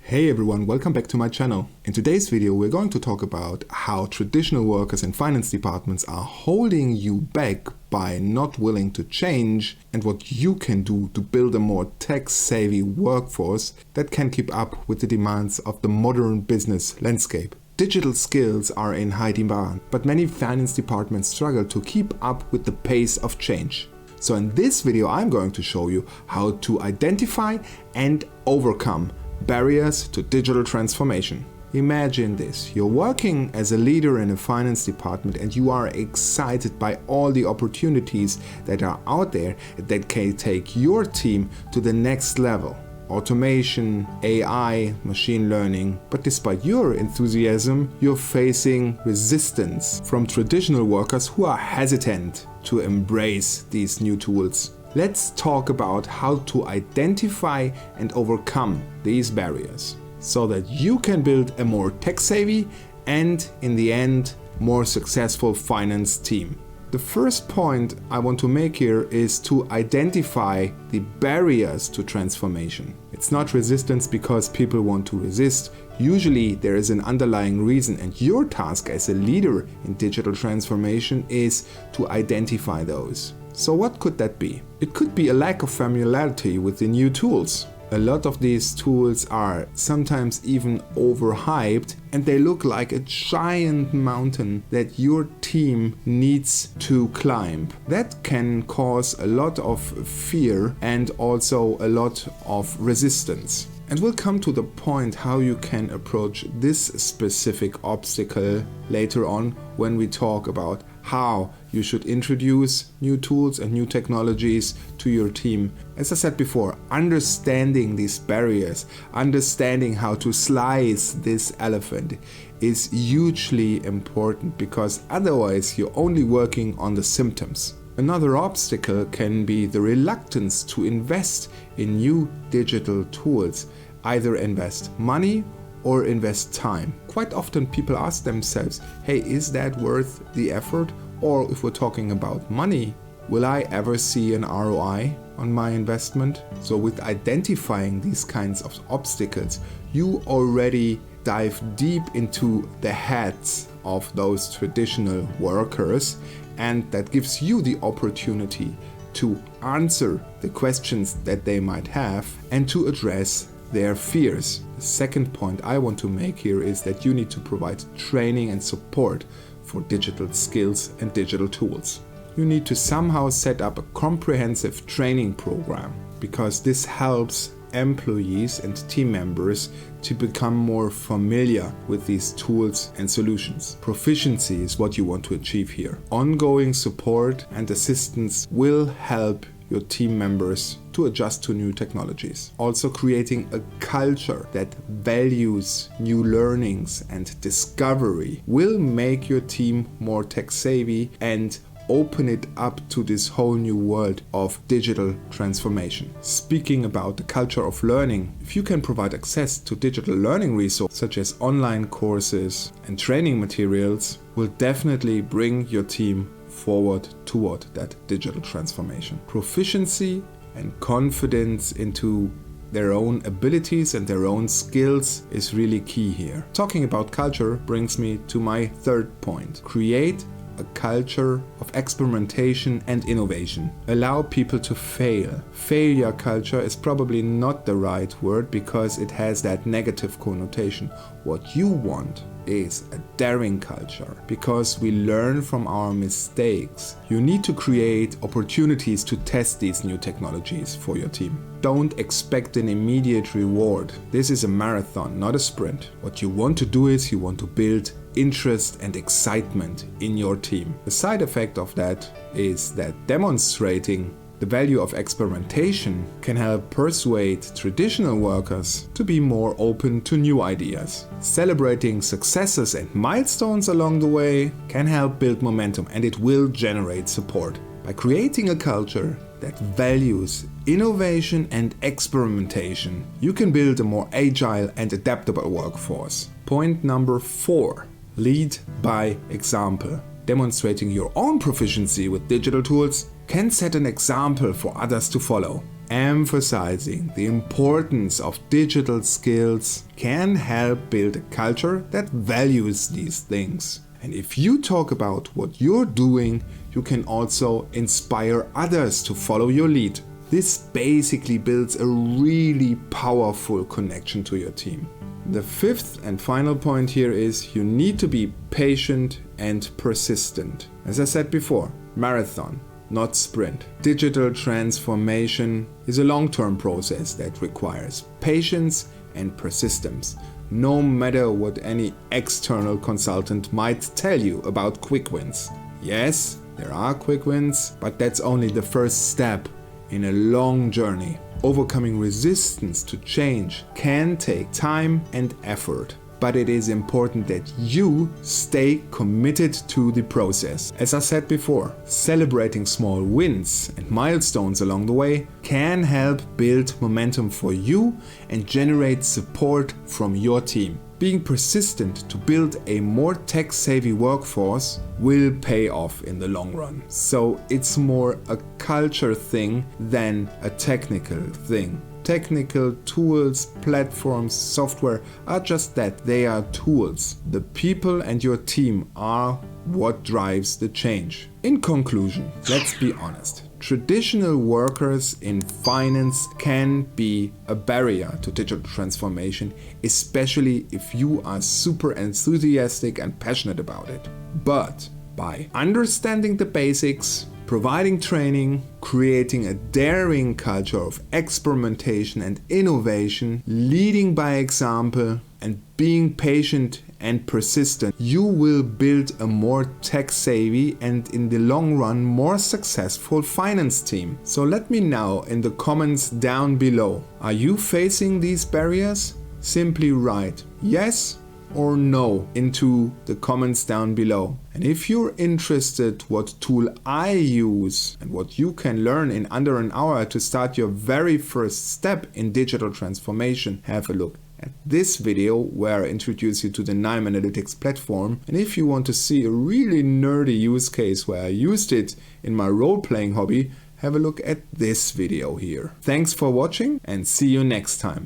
Hey everyone, welcome back to my channel. In today's video we're going to talk about how traditional workers in finance departments are holding you back by not willing to change, and what you can do to build a more tech-savvy workforce that can keep up with the demands of the modern business landscape. Digital skills are in high demand, but many finance departments struggle to keep up with the pace of change. So in this video I'm going to show you how to identify and overcome barriers to digital transformation. Imagine this, you're working as a leader in a finance department and you are excited by all the opportunities that are out there that can take your team to the next level. Automation, AI, machine learning. But despite your enthusiasm, you're facing resistance from traditional workers who are hesitant to embrace these new tools. Let's talk about how to identify and overcome these barriers so that you can build a more tech-savvy and, in the end, more successful finance team. The first point I want to make here is to identify the barriers to transformation. It's not resistance because people want to resist. Usually there is an underlying reason, and your task as a leader in digital transformation is to identify those. So what could that be? It could be a lack of familiarity with the new tools. A lot of these tools are sometimes even overhyped and they look like a giant mountain that your team needs to climb. That can cause a lot of fear and also a lot of resistance. And we'll come to the point how you can approach this specific obstacle later on when we talk about how you should introduce new tools and new technologies to your team. As I said before, understanding these barriers, understanding how to slice this elephant is hugely important, because otherwise you're only working on the symptoms. Another obstacle can be the reluctance to invest in new digital tools, either invest money or invest time. Quite often people ask themselves, hey, is that worth the effort? Or if we're talking about money, will I ever see an ROI on my investment? So with identifying these kinds of obstacles, you already dive deep into the heads of those traditional workers, and that gives you the opportunity to answer the questions that they might have and to address their fears. The second point I want to make here is that you need to provide training and support for digital skills and digital tools. You need to somehow set up a comprehensive training program, because this helps employees and team members to become more familiar with these tools and solutions. Proficiency is what you want to achieve here. Ongoing support and assistance will help your team members to adjust to new technologies. Also creating a culture that values new learnings and discovery will make your team more tech savvy and open it up to this whole new world of digital transformation. Speaking about the culture of learning, if you can provide access to digital learning resources such as online courses and training materials, will definitely bring your team forward toward that digital transformation. Proficiency and confidence into their own abilities and their own skills is really key here. Talking about culture brings me to my third point. Create a culture of experimentation and innovation. Allow people to fail. Failure culture is probably not the right word because it has that negative connotation. What you want is a daring culture, because we learn from our mistakes. You need to create opportunities to test these new technologies for your team. Don't expect an immediate reward. This is a marathon, not a sprint. What you want to do is you want to build interest and excitement in your team. The side effect of that is that demonstrating the value of experimentation can help persuade traditional workers to be more open to new ideas. Celebrating successes and milestones along the way can help build momentum, and it will generate support. By creating a culture that values innovation and experimentation, you can build a more agile and adaptable workforce. Point number 4. Lead by example. Demonstrating your own proficiency with digital tools can set an example for others to follow. Emphasizing the importance of digital skills can help build a culture that values these things. And if you talk about what you're doing, you can also inspire others to follow your lead. This basically builds a really powerful connection to your team. The fifth and final point here is you need to be patient and persistent. As I said before, marathon, not sprint. Digital transformation is a long-term process that requires patience and persistence, no matter what any external consultant might tell you about quick wins. Yes, there are quick wins, but that's only the first step in a long journey. Overcoming resistance to change can take time and effort, but it is important that you stay committed to the process. As I said before, celebrating small wins and milestones along the way can help build momentum for you and generate support from your team. Being persistent to build a more tech-savvy workforce will pay off in the long run. So it's more a culture thing than a technical thing. Technical tools, platforms, software are just that. They are tools. The people and your team are what drives the change. In conclusion, let's be honest. Traditional workers in finance can be a barrier to digital transformation, especially if you are super enthusiastic and passionate about it. But by understanding the basics, providing training, creating a daring culture of experimentation and innovation, leading by example, and being patient and persistent, you will build a more tech-savvy and in the long run more successful finance team. So let me know in the comments down below. Are you facing these barriers? Simply write yes or no into the comments down below. And if you're interested what tool I use and what you can learn in under an hour to start your very first step in digital transformation, have a look at this video where I introduce you to the KNIME Analytics platform. And if you want to see a really nerdy use case where I used it in my role-playing hobby, have a look at this video here. Thanks for watching and see you next time.